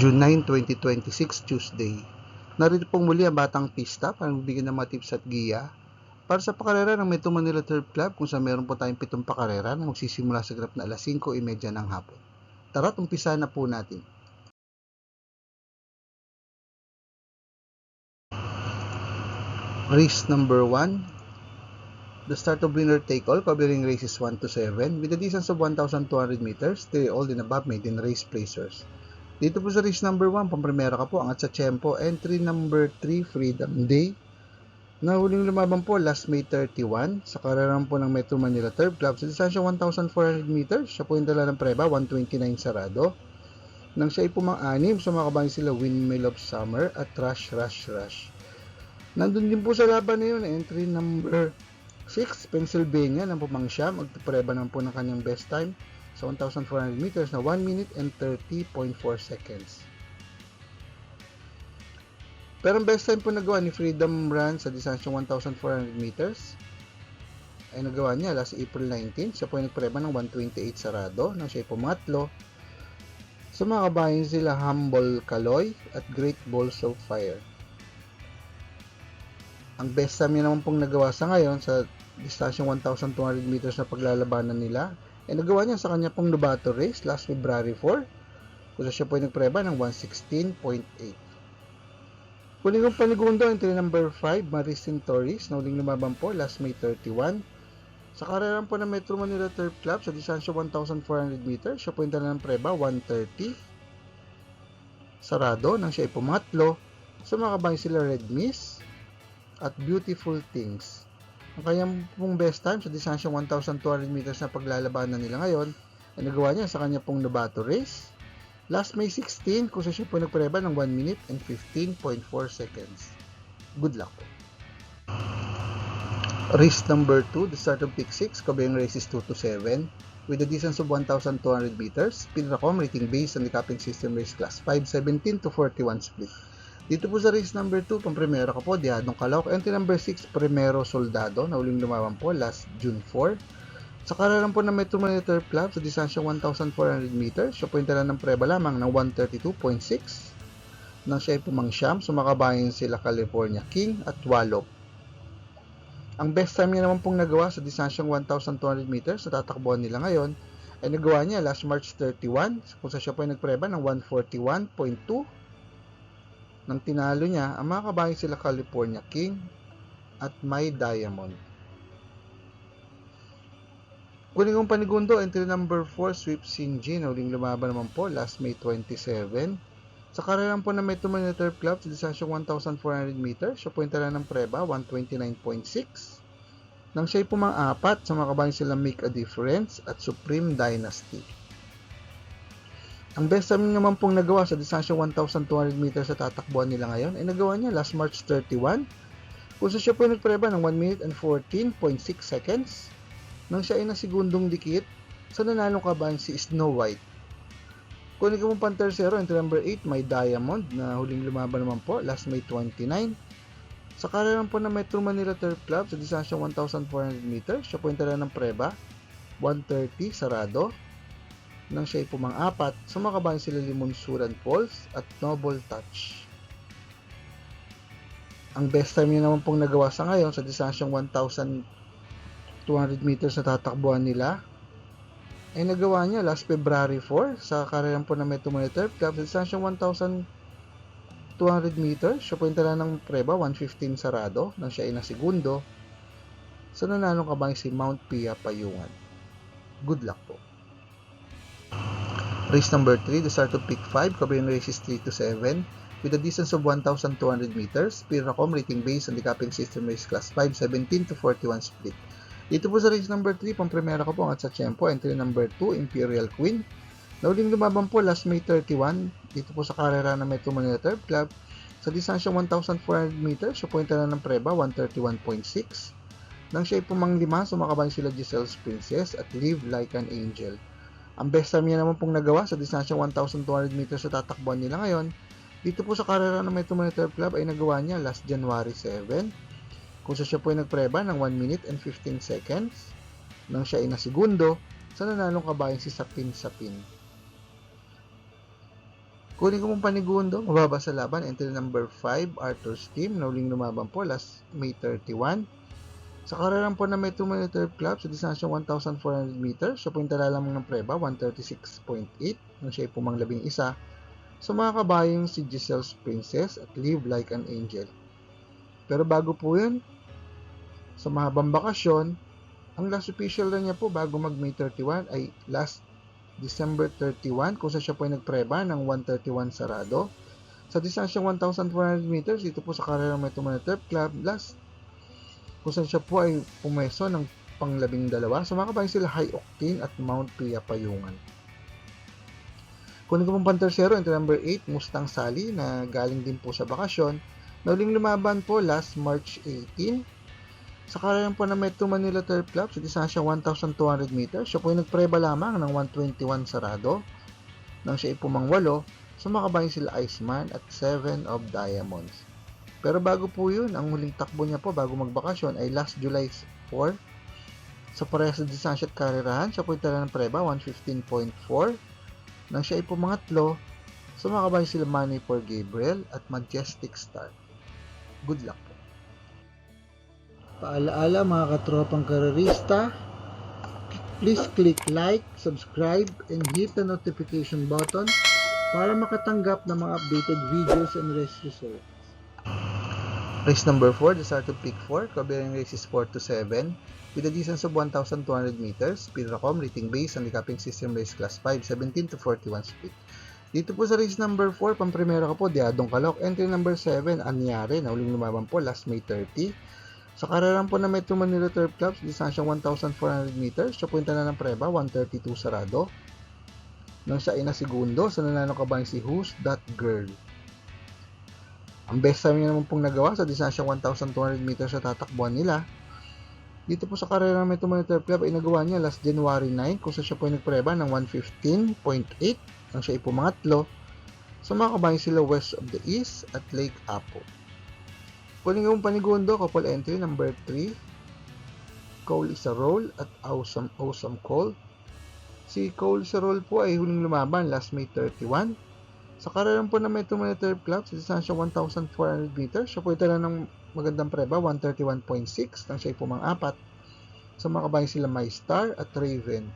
June 9, 2026, Tuesday. Narito pong muli ang Batang Pista para magbigay ng mga tips at giya para sa pakarera ng Metro Manila Turf Club kung saan meron po tayong 7 pakarera na magsisimula sa ganap na alas 5:30 ng hapon. Tara't umpisa na po natin. Race number 1. The start of winner take all covering races 1 to 7 with a distance of 1,200 meters. 3 all and above maiden race placers. Dito po sa race number 1, pamprimera ka po, angat sa Tiyempo. Entry number 3, Freedom Day. Na huling lumaban po, last May 31, sa karerang po ng Metro Manila Turf Club. Sa distansya 1,400 meters, siya po yung dala ng preba, 129 sarado. Nang siya ay pumang-anim, sumakabayan sila Windmill of Summer at Rush. Nandun din po sa laban na yun, entry number 6, Pennsylvania, ng pumangsyam. Magpapreba naman po ng kanyang best time sa 1,400 meters na 1 minute and 30.4 seconds. Pero ang best time po nagawa ni Freedom Run sa distansya 1,400 meters ay nagawa niya last April 19. Siya po ay nagpreba ng 128 sarado nang siya ay pumatlo. Sa mga kabayan sila Humble Kaloy at Great Balls of Fire. Ang best time niya naman pong nagawa sa ngayon sa distansya 1,200 meters na paglalabanan nila ay nagawa niya sa kanya pong Novato race last February 4 kung siya po ay nagpreba ng 116.8. Huling kong panigundo, entry number 5, Maricin Torres, na huling lumaban po last May 31. Sa karerang po ng Metro Manila Turf Club sa distansya 1,400 meters, siya po yung dala ng preba 130 sarado nang siya ay pumatlo. Sumakabayan sila Red Miss at Beautiful Things. Ang kanyang pong best time sa distansya 1,200 meters na paglalabanan nila ngayon ay nagawa niya sa kanya pong Novato race last May 16 kung siya po nagpreba ng 1 minute and 15.4 seconds. Good luck po. Race number 2, the start of pick 6, covering races 2 to 7 with a distance of 1,200 meters. Pinracom rating based on the capping system race class 5:17 to 41 split. Dito po sa race number 2, pang-primera ka po, Diadong Calauc. Entry number 6, Primero Soldado, na huling lumaban po last June 4. Sa karerang po ng Metro Manila Turf Club sa distansya 1,400 meters, siya po yung dala ng preba lamang ng 132.6. Nang siya ay pumangsyam, sumakabayan sila California King at Wallop. Ang best time niya naman pong nagawa sa distansyang 1,200 meters na tatakbuhan nila ngayon ay nagawa niya last March 31 kung siya po ay nagpreba ng 141.2. Nang tinalo niya, ang mga kabayan sila California King at My Diamond. Kunin kong panigundo, entry number 4, Sweep Sinji, na huling lumaban naman po last May 27. Sa karerang po ng Metro Manila Turf Club sa distansyang 1,400 meters, siya po yung tala ng preba, 129.6. Nang siya ay pumang-apat, sa mga kabayan sila Make a Difference at Supreme Dynasty. Ang best time naman pong nagawa sa distansya 1,200 meters sa tatakbuhan nila ngayon ay nagawa niya last March 31 kung siya po nagpreba ng 1 minute and 14.6 seconds nang siya ay nasigundong dikit sa nanalong kabayan si Snow White. Kunin ko pong pan-tersero, entry number 8, My Diamond, na huling lumaban naman po last May 29. Sa karerang po ng Metro Manila Turf Club sa distansya 1,400 meters, siya po yung tala ng preba 130 sarado. Nang siya ay pumang-apat, sumakabayan sila Limonsuran Falls at Noble Touch. Ang best time niya naman pong nagawa sa ngayon sa distansyang 1,200 meters na tatakbuhan nila ay nagawa niya last February 4 sa karerang po ng Metro Manila Turf Club sa distansyang 1,200 meters. Siya po yung tala ng preba 115 sarado nang siya ay nasigundo sa nanalong kabayan si Mount Pia Payungan. Good luck po. Race number 3, the start of pick 5, covering races 3 to 7 with a distance of 1,200 meters. Piracom rating based on the capping system race class 5:17 to 41 split. Dito po sa race number 3, pang-primera ko po angat sa Tiyempo. Entry number 2, Imperial Queen. Na huling lumaban po last May 31 dito po sa karera ng Metro Manila Turf Club sa distansya 1,400 meters. Siya po yung tala ng preba 131.6. Nang siya ay pumanglima, sumakabayan sila Giselle's Princess at Live Like an Angel. Ang best time niya naman pong nagawa sa distansya 1,200 meters sa tatakbuhan nila ngayon, dito po sa karera ng Metro Manila Turf Club ay nagawa niya last January 7, kung siya po ay nagpreba ng 1 minute and 15 seconds, nang siya ay nasigundo sa nanalong kabayan si Sapin. Kunin ko pong panigundo, mababa sa laban, entry number 5, Arthur's Team, na huling lumaban po last May 31. Sa karerang po na may 2 minute turf club sa distansyang 1,400 meters, siya po yung tala lamang ng preba, 136.8, nang siya ay pumang 11. Sa mga kabayong si Giselle's Princess at Live Like an Angel. Pero bago po yun, sa mahabang bakasyon, ang last official na niya po bago mag May 31 ay last December 31, kung saan siya po ay nagpreba ng 131 sarado. Sa distansyang 1,400 meters, dito po sa karerang may 2 minute turf club, last kung saan siya po ay pumeso ng pang-12. So mga kabayan sila High Octane at Mount Pia Payungan. Kunin ko pong pantersero, entry number 8, Mustang Sally, na galing din po sa bakasyon. Nauling lumaban po last March 18. Sa karayang po na Metro Manila Turf Club, sa distansya 1,200 meters, siya po ay nagpreba lamang ng 121 sarado. Nang siya ay pumang 8, so mga kabayan sila Iceman at 7 of Diamonds. Pero bago po yun, ang huling takbo niya po bago magbakasyon ay last July 4. Sa parehas sa distansya at karerahan, siya po itala ng preba, 115.4. Nang siya ay pumangatlo, sumakabay sila Money for Gabriel at Majestic Star. Good luck po. Paalaala mga katropang karerista, please click like, subscribe, and hit the notification button para makatanggap ng mga updated videos and race results. Race number 4, the start of pick 4, covering races 4 to 7, with a distance of 1,200 meters, Speedracom, rating base, handicapping system race class 5, 17 to 41 split. Dito po sa race number 4, pamprimera ko po, Diadong Calooc, entry number 7, Anyare, na uling lumaban po last May 30. Sa karerang po na Metro Manila Turf Club, distansyang 1,400 meters, siya po yung tanan ng preba, 132 sarado. Nang siya ay nasigundo, sa nanalo kabayan si Who's That Girl. Ang best time niya naman pong nagawa sa distansyang 1,200 meters sa tatakbuhan nila. Dito po sa karera ng Metro Manila Turf Club ay nagawa niya last January 9 kung saan siya po ay nagpreba ng 115.8 nang siya ay pumangatlo. Sa mga kabayan sila West of the East at Lake Apo. Kunin yung panigundo, couple entry number 3, Cole is a Roll at Awesome Cole. Si Cole is a Roll po ay huling lumaban last May 31. Sa karerang po na Metro Manila Turf Club, sa distansya 1,400 meters, siya po itala ng magandang preba, 131.6, nang siya ay pumang-4. Sa mga kabayan sila My Star at Raven.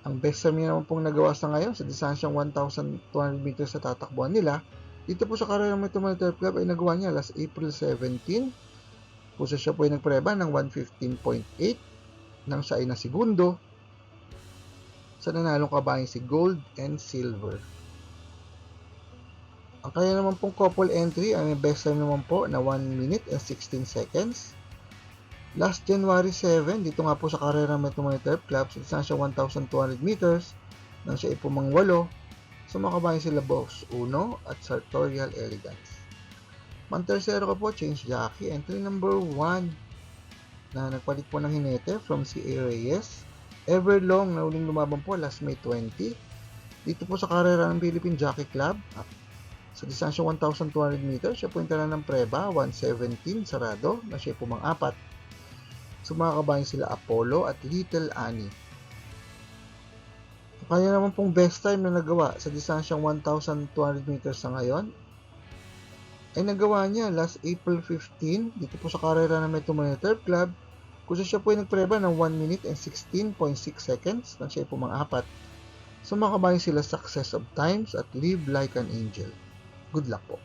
Ang best time niya naman pong nagawa sa ngayon, sa distansyang 1,200 meters sa tatakbuhan nila, dito po sa karerang Metro Manila Turf Club ay nagawa niya last April 17, kung siya po ay nagpreba ng 115.8, nang siya ay nasigundo, sa nanalong kabayan si Gold and Silver. Ang kanya naman pong couple entry, ang best time naman po na 1 minute and 16 seconds. Last January 7, dito nga po sa karera Metro Manila Turf Club, sa distansya 1,200 meters, nang siya ay pumang 8, sumakabayan sila Boss Uno at Sartorial Elegance. Pantersero ko po, change jockey, entry number 1, na nagpalit po ng hinete from si A. Reyes. Everlong na uling lumaban po last May 20. Dito po sa karera ng Philippine Jockey Club, sa distansya 1,200 meters, siya po yung tala ng preba, 117 sarado, na siya pumang-4. So mga kabayan sila Apollo at Little Annie. Kaya naman pong best time na nagawa sa distansyang 1,200 meters sa ngayon, ay nagawa niya last April 15, dito po sa karera ng Metro Manila Turf Club, kung siya po yung nagpreba ng 1 minute and 16.6 seconds, na siya pumang-4. So mga kabayan sila Success of Times at Live Like an Angel. Good luck po.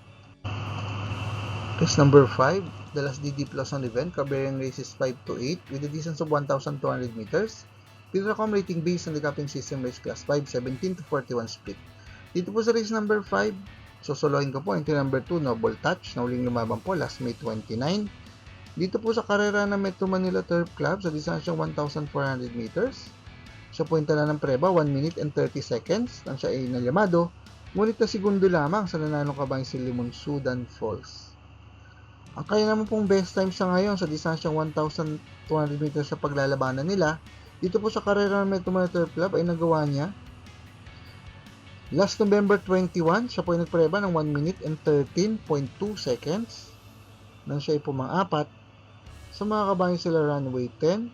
Race number 5, the last DD Plus on event, covering races 5 to 8 with a distance of 1,200 meters. Speedracom rating based on the capping system race class 5, 17 to 41 split. Dito po sa race number 5, sosolohin ko po entry number 2, Noble Touch, na uling lumaban po last May 29. Dito po sa karera ng Metro Manila Turf Club sa distansyang 1,400 meters. Siya po yung tala ng preba, 1 minute and 30 seconds, nang siya ay nalyamado. Ngunit na segundo lamang sa nanalong kabayan si Limon Sudan Falls. Ang kaya naman pong best time sa ngayon sa distansyang 1,200 meters sa paglalabanan nila, dito po sa karera ng Metro Manila Turf Club ay nagawa niya last November 21, siya po ay nagpreba ng 1 minute and 13.2 seconds nang siya ay pumang-4. Sa mga kabayan sila Runway 10,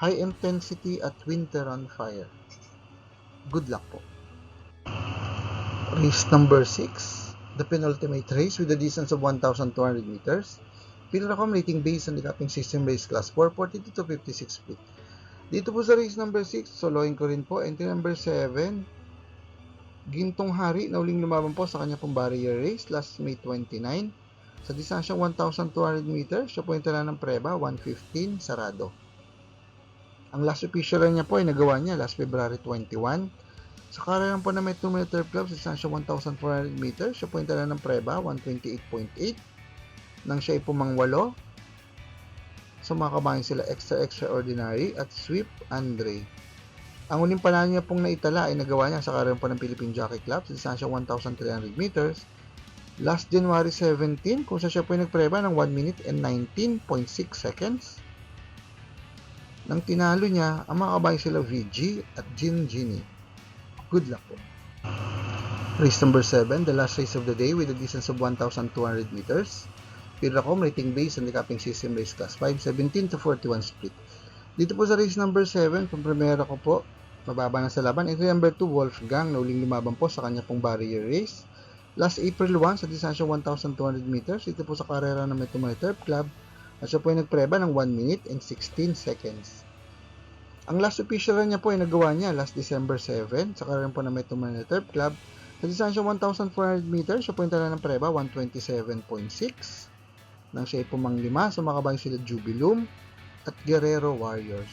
High Intensity at Winter on Fire. Good luck po. Race number 6, the penultimate race with a distance of 1,200 meters. Pilracom rating based on the capping system race class 442 to 56 split. Dito po sa race number 6, soloin ko rin po. Entry number 7, Gintong Hari na uling lumaban po sa kanya pong barrier race last May 29. Sa distansyang 1,200 meters, siya po yung tala ng preba, 1:15, sarado. Ang last official niya po ay nagawa niya last February 21. Sa karera po na may 2-minute turf club, sa distansyang 1,400 meters, siya po yung tala ng preba, 1:28.8. Nang siya ay pumangwalo, sa mga kabayan sila Extraordinary at Sweep Andre. Ang uling panalo niya pong naitala ay nagawa niya sa karera po ng Philippine Jockey Club sa distansyang 1,300 meters last January 17, kung siya po ay nagpreba ng 1 minute and 19.6 seconds. Nang tinalo niya, ang mga kabayan sila VG at Gin Genie. Good luck po. Race number 7, the last race of the day with a distance of 1,200 meters. Pilracom rating based on the capping system race class 5:17 to 41 split. Dito po sa race number 7, kung primera ko po, mababa na sa laban. Entry number 2, Wolfgang, na uling lumaban po sa kanya pong barrier race last April 1 sa distansyang 1,200 meters. Dito po sa karera ng Metumay Turf Club at siya po ay nagpreba ng 1 minute and 16 seconds. Ang last official niya po ay nagawa niya last December 7 sa karera po ng Metumay Turf Club sa distansyang 1,400 meters. Siya po ay tala ng preba, 1:27.6. Nang siya ay pumanglima, sumakabay sila Jubilum at Guerrero Warriors.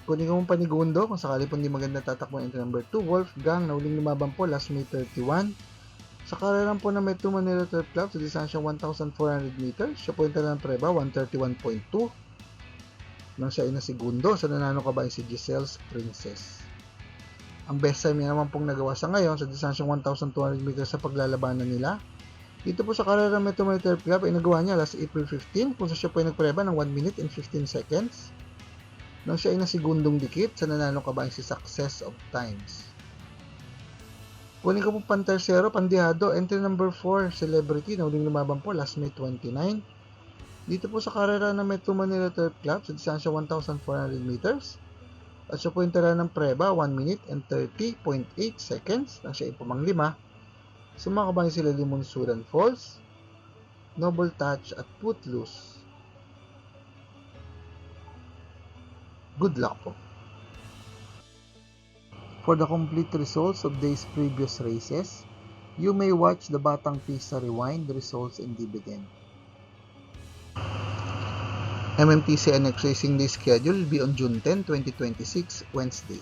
Kunin ko mong panigundo kung sakali po hindi maganda tatakbo entry number 2, Wolfgang, na uling lumaban po last May 31. Sa karerang po na Metro Manila Turf Club sa distansyang 1,400 meters, siya po yung tala ng preba, 1:31.2. Nang siya ay nasigundo sa nanalo kabayan si Giselle's Princess. Ang best time niya naman pong nagawa sa ngayon sa distansyang 1,200 meters sa paglalabanan nila. Dito po sa karera Metro Manila Turf Club ay nagawa niya last April 15 kung siya po ay nagpreba ng 1 minute and 15 seconds. Nang siya ay nasigundong dikit sa nanalo kabayan si Success of Times. Kunin ko po pantersero, Pandihado, entry number 4, Celebrity, na uling lumaban po last May 29. Dito po sa karera ng Metro Manila Turf Club sa distansya 1,400 meters. At siya po yung tala ng preba, 1 minute and 30.8 seconds. Nang siya ay pumanglima, sumakabay sila Limon Sudan Falls, Noble Touch at Footloose. Good luck po. For the complete results of these previous races, you may watch the Batang Pista Rewind results and dividend. MMTC NX Racing Day schedule will be on June 10, 2026, Wednesday.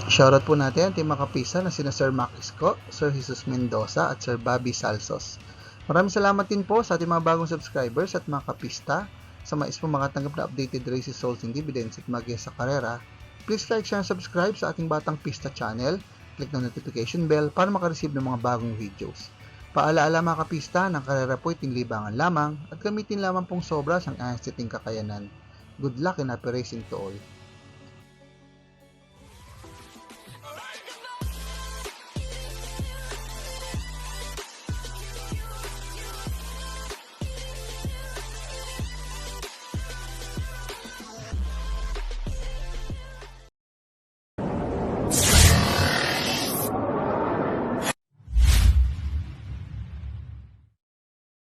Shoutout po natin ang team makapisa na sina Sir Mac Isco, Sir Jesus Mendoza at Sir Bobby Salsos. Maraming salamat din po sa ating mga bagong subscribers at mga kapista. Sa mais po makatanggap na updated races, results, and dividends at mag sa karera. Please like, share, and subscribe sa ating Batang Pista channel. Click ng notification bell para makareceive ng mga bagong videos. Paalaala mga kapista, ng karera po iting libangan lamang at gamitin lamang pong sobra sa ang ating kakayanan. Good luck and happy racing to all.